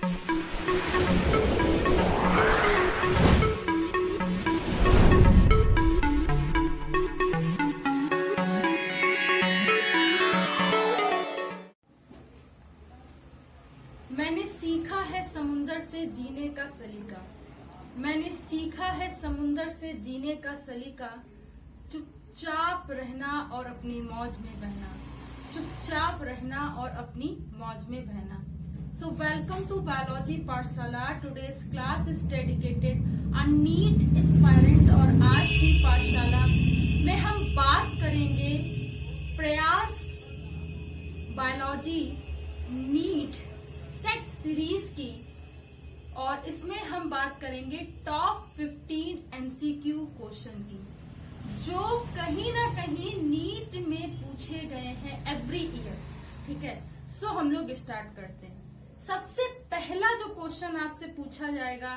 मैंने सीखा है समुंदर से जीने का सलीका। मैंने सीखा है समुंदर से जीने का सलीका। चुपचाप रहना और अपनी मौज में बहना। चुपचाप रहना और अपनी मौज में बहना। So welcome to Biology पाठशाला। Today's class is dedicated a NEET aspirant और आज की पाठशाला में हम बात करेंगे प्रयास बायोलॉजी नीट सेट सीरीज की, और इसमें हम बात करेंगे टॉप 15 MCQ क्वेश्चन की, जो कहीं ना कहीं नीट में पूछे गए हैं एवरी ईयर। ठीक है, सो हम लोग स्टार्ट करते हैं। सबसे पहला जो क्वेश्चन आपसे पूछा जाएगा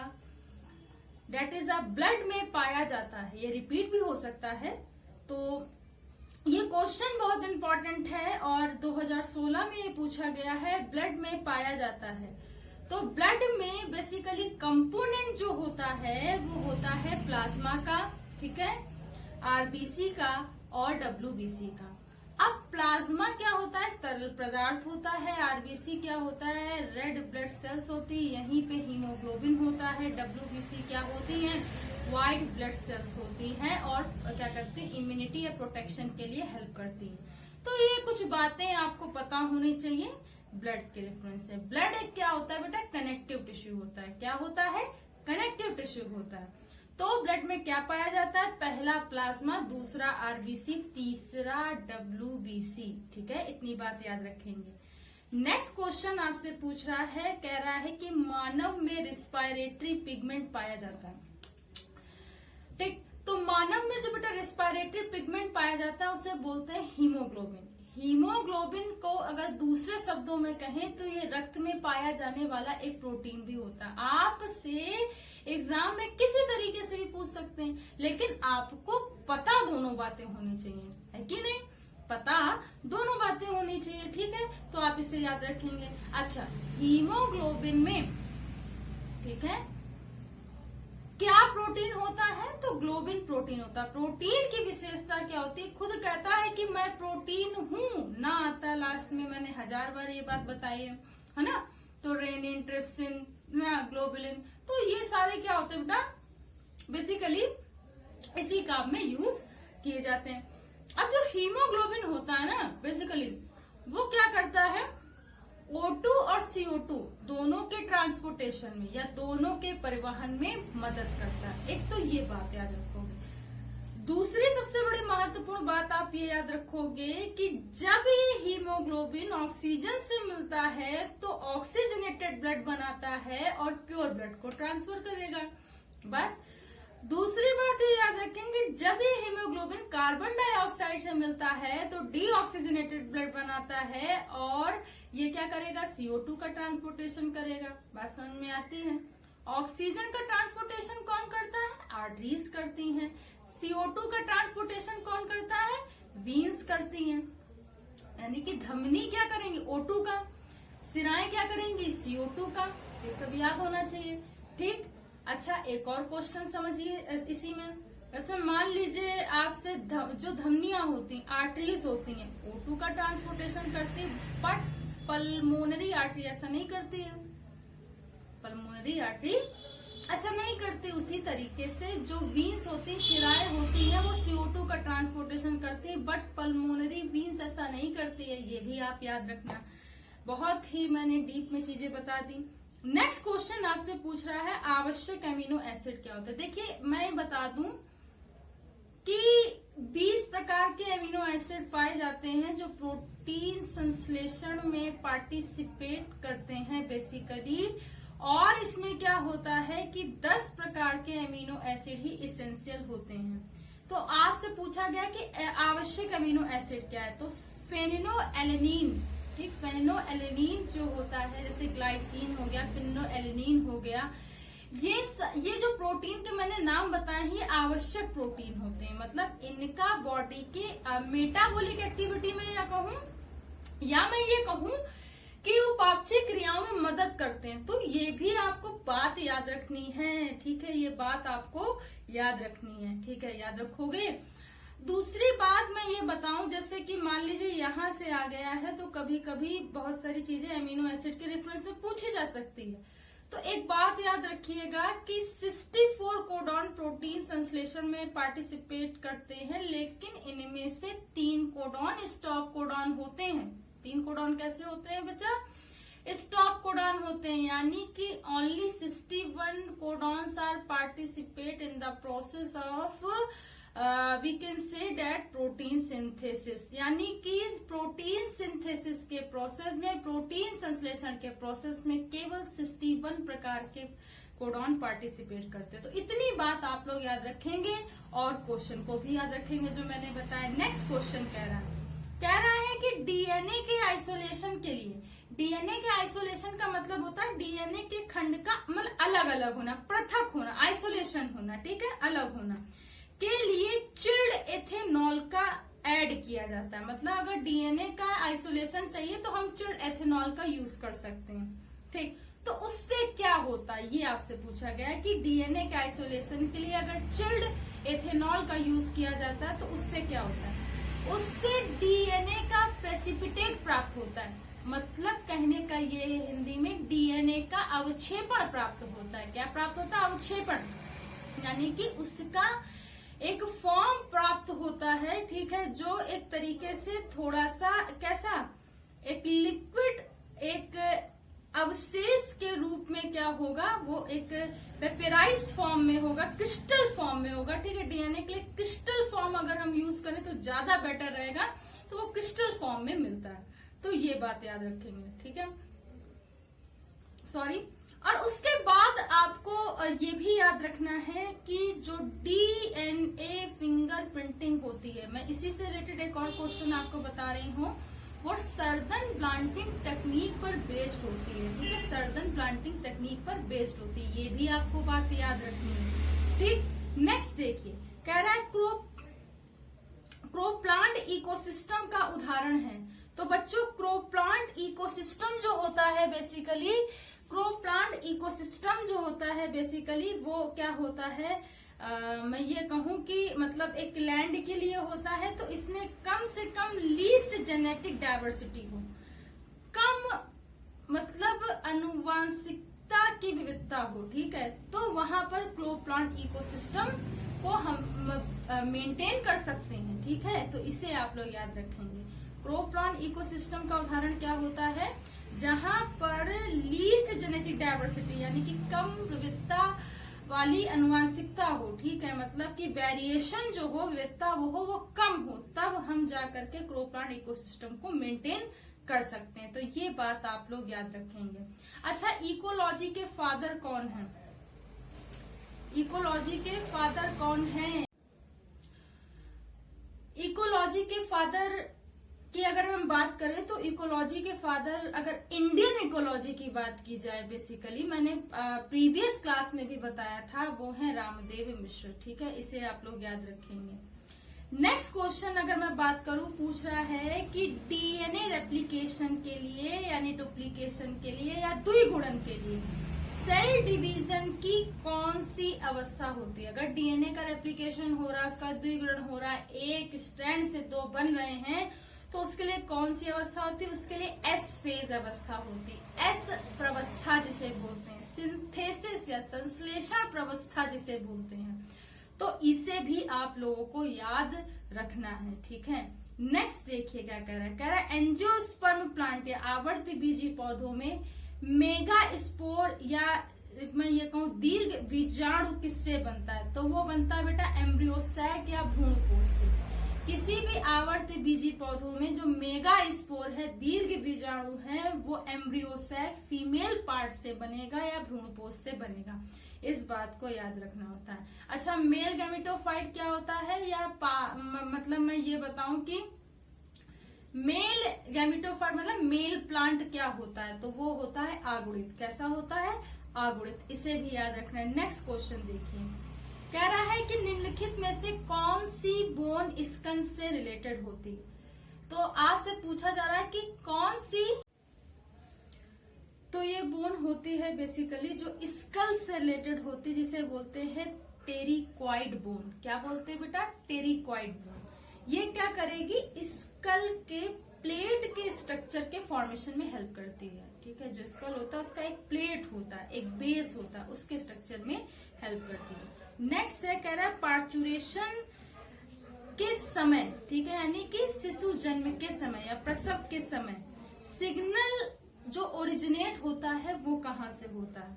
डेट इज ब्लड में पाया जाता है, ये रिपीट भी हो सकता है, तो ये क्वेश्चन बहुत इंपॉर्टेंट है और 2016 में ये पूछा गया है। ब्लड में पाया जाता है, तो ब्लड में बेसिकली कंपोनेंट जो होता है वो होता है प्लाज्मा का, ठीक है, आरबीसी का और डब्ल्यूबीसी का। अब प्लाज्मा क्या होता है? तरल पदार्थ होता है। आरबीसी क्या होता है? रेड ब्लड सेल्स होती है, यहीं पे हीमोग्लोबिन होता है। डब्ल्यूबीसी क्या होती है? व्हाइट ब्लड सेल्स होती हैं और क्या करती है? इम्यूनिटी या प्रोटेक्शन के लिए हेल्प करती हैं। तो ये कुछ बातें आपको पता होनी चाहिए ब्लड के रेफरेंस से। ब्लड एक क्या होता है बेटा? कनेक्टिव टिश्यू होता है। क्या होता है? कनेक्टिव टिश्यू होता है। तो ब्लड में क्या पाया जाता है? पहला प्लाज्मा, दूसरा आरबीसी, तीसरा डब्ल्यूबीसी। ठीक है, इतनी बात याद रखेंगे। नेक्स्ट क्वेश्चन आपसे पूछ रहा है, कह रहा है कि मानव में रिस्पायरेटरी पिगमेंट पाया जाता है। ठीक, तो मानव में जो बेटा रेस्पिरेटरी पिगमेंट पाया जाता है उसे बोलते हैं हीमोग्लोबिन। हीमोग्लोबिन को अगर दूसरे शब्दों में कहें तो ये रक्त में पाया जाने वाला एक प्रोटीन भी होता है। आपसे एग्जाम में किसी तरीके से भी पूछ सकते हैं, लेकिन आपको पता दोनों बातें होनी चाहिए, है कि नहीं? पता दोनों बातें होनी चाहिए, ठीक है, तो आप इसे याद रखेंगे। अच्छा, हीमोग्लोबिन में, ठीक है, क्या प्रोटीन होता है? तो ग्लोबिन प्रोटीन होता है। प्रोटीन की विशेषता क्या होती है? खुद कहता है कि मैं प्रोटीन हूं, ना आता लास्ट में, मैंने 1000 बार ये बात बताई है ना। तो रेनिन, ट्रिप्सिन, ना ग्लोबुलिन, तो ये सारे क्या होते हैं बेटा? बेसिकली इसी काम में यूज किए जाते हैं। अब जो हीमोग्लोबिन होता है ना, बेसिकली वो क्या करता है? O2 और CO2 दोनों के ट्रांसपोर्टेशन में या दोनों के परिवहन में मदद करता है। एक तो ये बात याद रखोगे। दूसरी सबसे बड़ी महत्वपूर्ण बात आप ये याद रखोगे कि जब ये हीमोग्लोबिन ऑक्सीजन से मिलता है तो ऑक्सीजनेटेड ब्लड बनाता है और प्योर ब्लड को ट्रांसफर करेगा। बट दूसरी बात ये याद रखेंगे, जब ये हीमोग्लोबिन कार्बन डाइऑक्साइड से मिलता है तो डीऑक्सीजनेटेड ब्लड बनाता है और ये क्या करेगा? CO2 का ट्रांसपोर्टेशन करेगा। बात समझ में आती है? ऑक्सीजन का ट्रांसपोर्टेशन कौन करता है? आर्टरीज करती हैं। CO2 का ट्रांसपोर्टेशन कौन करता है? वीन्स करती हैं। यानी कि धमनी क्या करेंगी? O2 का। सिराएं क्या करेंगी? CO2 का। ये सब याद होना चाहिए, ठीक। अच्छा, एक और क्वेश्चन समझिए इसी में। वैसे मान लीजिए आपसे जो धमनियां होती, आर्टरीज होती हैं, O2 का ट्रांसपोर्टेशन करती है, बट पल्मोनरी आर्टरी ऐसा नहीं करती है। पल्मोनरी आर्टरी ऐसा नहीं करती। उसी तरीके से जो वीन्स होती, शिराएं होती है, वो CO2 का ट्रांसपोर्टेशन करती है, बट पल्मोनरी वीन्स ऐसा नहीं करती है। ये भी आप याद रखना। बहुत ही मैंने डीप में चीजें बता दी। नेक्स्ट क्वेश्चन आपसे पूछ रहा है, आवश्यक एमिनो एसिड क्या होता है? देखिए, मैं बता दूं कि 20 प्रकार के एमिनो एसिड पाए जाते हैं जो प्रोटीन संश्लेषण में पार्टिसिपेट करते हैं बेसिकली, और इसमें क्या होता है कि 10 प्रकार के एमिनो एसिड ही इसेंशियल होते हैं। तो आपसे पूछा गया कि आवश्यक एमिनो एसिड क्या है? तो फेनिनोएलेनिन, ठीक, फेनिनोएलेनिन जो होता है, जैसे ग्लाइसिन हो गया, फेनिनोएलेनिन हो गया, ये जो प्रोटीन के मैंने नाम बताए हैं, ये आवश्यक प्रोटीन होते हैं। मतलब इनका बॉडी के मेटाबॉलिक एक्टिविटी में या मैं ये कहूं कि उपापचय क्रियाओं में मदद करते हैं। तो ये भी आपको बात याद रखनी है, ठीक है, ये बात आपको याद रखनी है, ठीक है, याद रखोगे। दूसरी बात मैं ये बताऊं, जैसे कि मान लीजिए यहाँ से आ गया है, तो कभी कभी बहुत सारी चीजें अमीनो एसिड के रेफरेंस से पूछी जा सकती है। तो एक बात याद रखिएगा कि 64 कोडॉन प्रोटीन संश्लेषण में पार्टिसिपेट करते हैं, लेकिन इनमें से 3 कोडॉन स्टॉप कोडॉन होते हैं। 3 कोडॉन कैसे होते हैं बच्चा? स्टॉप कोडॉन होते हैं, यानी कि only 61 codons are participate in the process of we can say that protein synthesis, यानी कि प्रोटीन सिंथेसिस के प्रोसेस में, प्रोटीन संश्लेषण के प्रोसेस में केवल 61 प्रकार के कोडॉन पार्टिसिपेट करते हैं। तो इतनी बात आप लोग याद रखेंगे और क्वेश्चन को भी याद रखेंगे जो मैंने बताया। नेक्स्ट क्वेश्चन कह रहा है कि डीएनए के आइसोलेशन के लिए, डीएनए के आइसोलेशन का मतलब होता है डीएनए के खंड का मतलब अलग अलग होना, पृथक होना, आइसोलेशन होना, ठीक है, अलग होना के लिए चिल्ड एथेनॉल का ऐड किया जाता है। मतलब अगर डीएनए का आइसोलेशन चाहिए तो हम चिल्ड एथेनॉल का यूज कर सकते हैं, ठीक। तो उससे क्या होता है, ये आपसे पूछा गया है कि डीएनए के आइसोलेशन के लिए अगर चिल्ड एथेनॉल का यूज किया जाता है तो उससे क्या होता है? उससे डीएनए का प्रेसिपिटेट प्राप्त होता है। मतलब कहने का ये है हिंदी में, डीएनए का अवक्षेपण प्राप्त होता है। क्या प्राप्त होता है? अवक्षेपण, यानी कि उसका एक फॉर्म प्राप्त होता है, ठीक है, जो एक तरीके से थोड़ा सा कैसा, एक लिक्विड, एक अवशेष के रूप में क्या होगा, वो एक वेपराइज फॉर्म में होगा, क्रिस्टल फॉर्म में होगा, ठीक है। डीएनए के लिए क्रिस्टल फॉर्म अगर हम यूज करें तो ज्यादा बेटर रहेगा, तो वो क्रिस्टल फॉर्म में मिलता है। तो ये बात याद रखेंगे, ठीक है, सॉरी। और उसके बाद आपको ये भी याद रखना है कि जो डीएनए फिंगरप्रिंटिंग होती है, मैं इसी से रिलेटेड एक और क्वेश्चन आपको बता रही हूँ, वो सर्दन प्लांटिंग टेक्निक पर बेस्ड होती है, ठीक है, सर्दन प्लांटिंग टेक्निक पर बेस्ड होती है। ये भी आपको बात याद रखनी है, ठीक। नेक्स्ट देखिए, कह रहा है क्रोप्लांट इकोसिस्टम का उदाहरण है। तो बच्चों, क्रोप्लांट इकोसिस्टम जो होता है बेसिकली, क्रोप्लांट इकोसिस्टम जो होता है बेसिकली वो क्या होता है, मैं ये कहूँ कि मतलब एक लैंड के लिए होता है, तो इसमें कम से कम लीस्ट जेनेटिक डाइवर्सिटी हो, कम मतलब अनुवांशिकता की विविधता हो, ठीक है, तो वहां पर क्रोप्लांट इकोसिस्टम को हम मेंटेन कर सकते हैं, ठीक है। तो इसे आप लोग याद रखेंगे। क्रोप्लांट इकोसिस्टम का उदाहरण क्या होता है? जहां पर लीस्ट जेनेटिक डाइवर्सिटी, यानी कि कम विविधता वाली अनुवांशिकता हो, ठीक है, मतलब कि वेरिएशन जो हो, विविधता वो कम हो, तब हम जाकर के क्रोप्लांट इकोसिस्टम को मेंटेन कर सकते हैं। तो ये बात आप लोग याद रखेंगे। अच्छा, इकोलॉजी के फादर कौन है? इकोलॉजी के फादर कौन है? इकोलॉजी के फादर की अगर हम बात करें तो इकोलॉजी के फादर, अगर इंडियन इकोलॉजी की बात की जाए, बेसिकली मैंने प्रीवियस क्लास में भी बताया था, वो है रामदेव मिश्र, ठीक है, इसे आप लोग याद रखेंगे। नेक्स्ट क्वेश्चन अगर मैं बात करूं, पूछ रहा है कि डीएनए रेप्लिकेशन के लिए, यानी डुप्लीकेशन के लिए या द्विगुणन के लिए सेल डिवीजन की कौन सी अवस्था होती है? अगर डीएनए का रेप्लिकेशन हो रहा है, उसका द्विगुणन हो रहा है, एक स्ट्रैंड से 2 बन रहे हैं, तो उसके लिए कौन सी अवस्था होती है? उसके लिए एस फेज अवस्था होती है, एस प्रवस्था जिसे बोलते हैं, सिंथेसिस या संश्लेषण प्रवस्था जिसे बोलते हैं। तो इसे भी आप लोगों को याद रखना है, ठीक है। नेक्स्ट देखिए क्या कह रहा है, कह रहा है एंजियोस्पर्म प्लांट या आवर्त बीजी पौधों में मेगा स्पोर या मैं ये कहूँ दीर्घ बीजाणु किससे बनता है? तो वो बनता है बेटा एम्ब्रियोसैक या भ्रूणकोश से। किसी भी आवर्त बीजी पौधों में जो मेगा स्पोर है, दीर्घ बीजाणु है, वो एम्ब्रियोसैक फीमेल पार्ट से बनेगा या भ्रूणपोष से बनेगा। इस बात को याद रखना होता है। अच्छा, मेल गैमेटोफाइट क्या होता है, या मतलब मैं ये बताऊं कि मेल गैमेटोफाइट मतलब मेल प्लांट क्या होता है, तो वो होता है आगुड़ित। कैसा होता है? आगुड़ित। इसे भी याद रखना है। नेक्स्ट क्वेश्चन देखिए, कह रहा है कि निम्नलिखित में से कौन सी बोन स्कन से रिलेटेड होती है? तो आपसे पूछा जा रहा है कि कौन सी तो ये बोन होती है बेसिकली जो स्कल से रिलेटेड होती है, जिसे बोलते हैं टेरिक्वाइड बोन। क्या बोलते हैं बेटा? टेरिक्वाइड बोन। ये क्या करेगी? स्कल के प्लेट के स्ट्रक्चर के फॉर्मेशन में हेल्प करती है। ठीक है, जो स्कल होता है उसका एक प्लेट होता है, एक बेस होता है, उसके स्ट्रक्चर में हेल्प करती है। नेक्स्ट है, कह रहा है पार्चुरेशन के समय, ठीक है, यानी कि शिशु जन्म के समय या प्रसव के समय सिग्नल जो ओरिजिनेट होता है वो कहाँ से होता है?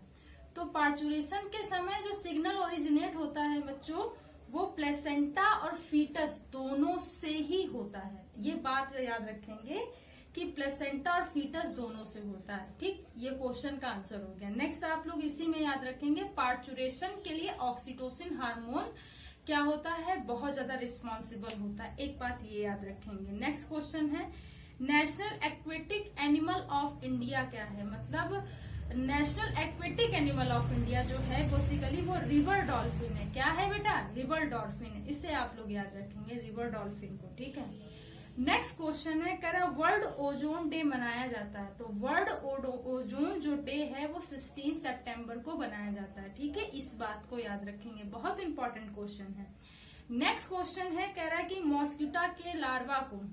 तो पार्चुरेशन के समय जो सिग्नल ओरिजिनेट होता है बच्चों, वो प्लेसेंटा और फीटस दोनों से ही होता है। ये बात याद रखेंगे कि प्लेसेंटा और फीटस दोनों से होता है। ठीक, ये क्वेश्चन का आंसर हो गया। नेक्स्ट आप लोग इसी में याद रखेंगे, पार्चुरेशन के लिए ऑक्सीटोसिन हार्मोन क्या होता है? बहुत ज्यादा रिस्पॉन्सिबल होता है। एक बात ये याद रखेंगे। नेक्स्ट क्वेश्चन है, national aquatic animal of India क्या है? मतलब national aquatic animal of India जो है बेसिकली वो रिवर डॉल्फिन है। क्या है बेटा? रिवर डॉल्फिन है। इसे आप लोग याद रखेंगे, रिवर डॉल्फिन को। ठीक है, नेक्स्ट क्वेश्चन है, कह रहा वर्ल्ड ओजोन डे मनाया जाता है। तो वर्ल्ड ओजोन जो डे है वो 16 सितंबर को बनाया जाता है। ठीक है, इस बात को याद रखेंगे, बहुत इंपॉर्टेंट क्वेश्चन है। नेक्स्ट क्वेश्चन है, कह रहा है कि मॉस्किटो के लार्वा को,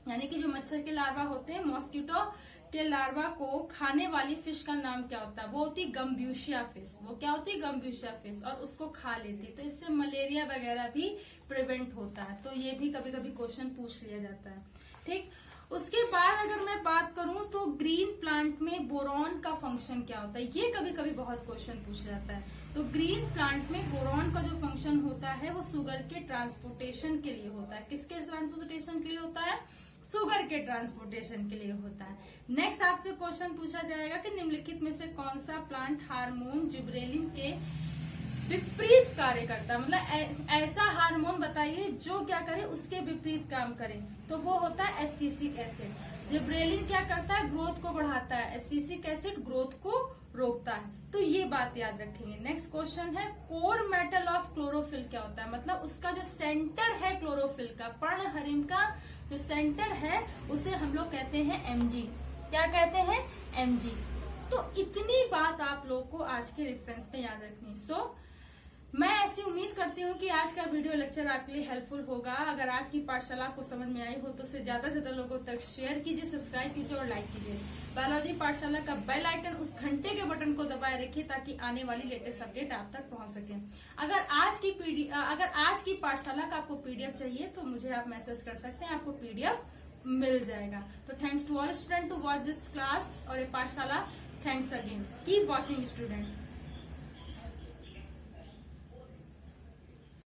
यानी कि जो मच्छर के लार्वा होते हैं, मॉस्किटो के लार्वा को खाने वाली फिश का नाम क्या होता है? वो होती गम्ब्यूशिया फिश। वो क्या होती है? गम्ब्यूशिया फिश। और उसको खा लेती, तो इससे मलेरिया वगैरह भी प्रिवेंट होता है। तो ये भी कभी कभी क्वेश्चन पूछ लिया जाता है। ठीक, उसके बाद अगर मैं बात करूं तो ग्रीन प्लांट में बोरॉन का फंक्शन क्या होता है? ये कभी कभी बहुत क्वेश्चन पूछा जाता है। तो ग्रीन प्लांट में बोरॉन का जो फंक्शन होता है वो शुगर के ट्रांसपोर्टेशन के लिए होता है। किसके ट्रांसपोर्टेशन के लिए होता है? शुगर के ट्रांसपोर्टेशन के लिए होता है। नेक्स्ट आपसे क्वेश्चन पूछा जाएगा कि निम्नलिखित में से कौन सा प्लांट हार्मोन जिब्रेलिन के विपरीत कार्य करता है? मतलब ऐसा हार्मोन बताइए जो क्या करे, उसके विपरीत काम करे। तो वो होता है एब्सिसिक एसिड। जिब्रेलिन क्या करता है? ग्रोथ को बढ़ाता है। एब्सिसिक एसिड ग्रोथ को रोकता है। तो ये बात याद रखेंगे। नेक्स्ट क्वेश्चन है, कोर मेटल ऑफ क्लोरोफिल क्या होता है? मतलब उसका जो सेंटर है क्लोरोफिल का, पर्णहरिम का जो सेंटर है उसे हम लोग कहते हैं एमजी। क्या कहते हैं? एमजी। तो इतनी बात आप लोग को आज के रेफरेंस पे याद रखनी। मैं ऐसी उम्मीद करती हूँ कि आज का वीडियो लेक्चर आपके लिए हेल्पफुल होगा। अगर आज की पाठशाला आपको समझ में आई हो तो उसे ज्यादा से ज्यादा लोगों तक शेयर कीजिए, सब्सक्राइब कीजिए और लाइक कीजिए। बायोलॉजी पाठशाला का बेल आइकन, उस घंटे के बटन को दबाए रखिए ताकि आने वाली लेटेस्ट अपडेट आप तक पहुंच सके। अगर आज की पाठशाला का आपको पीडीएफ चाहिए तो मुझे आप मैसेज कर सकते हैं, आपको पीडीएफ मिल जाएगा। तो thanks to all student to watch this class और ये पाठशाला। Thanks again, keep watching student.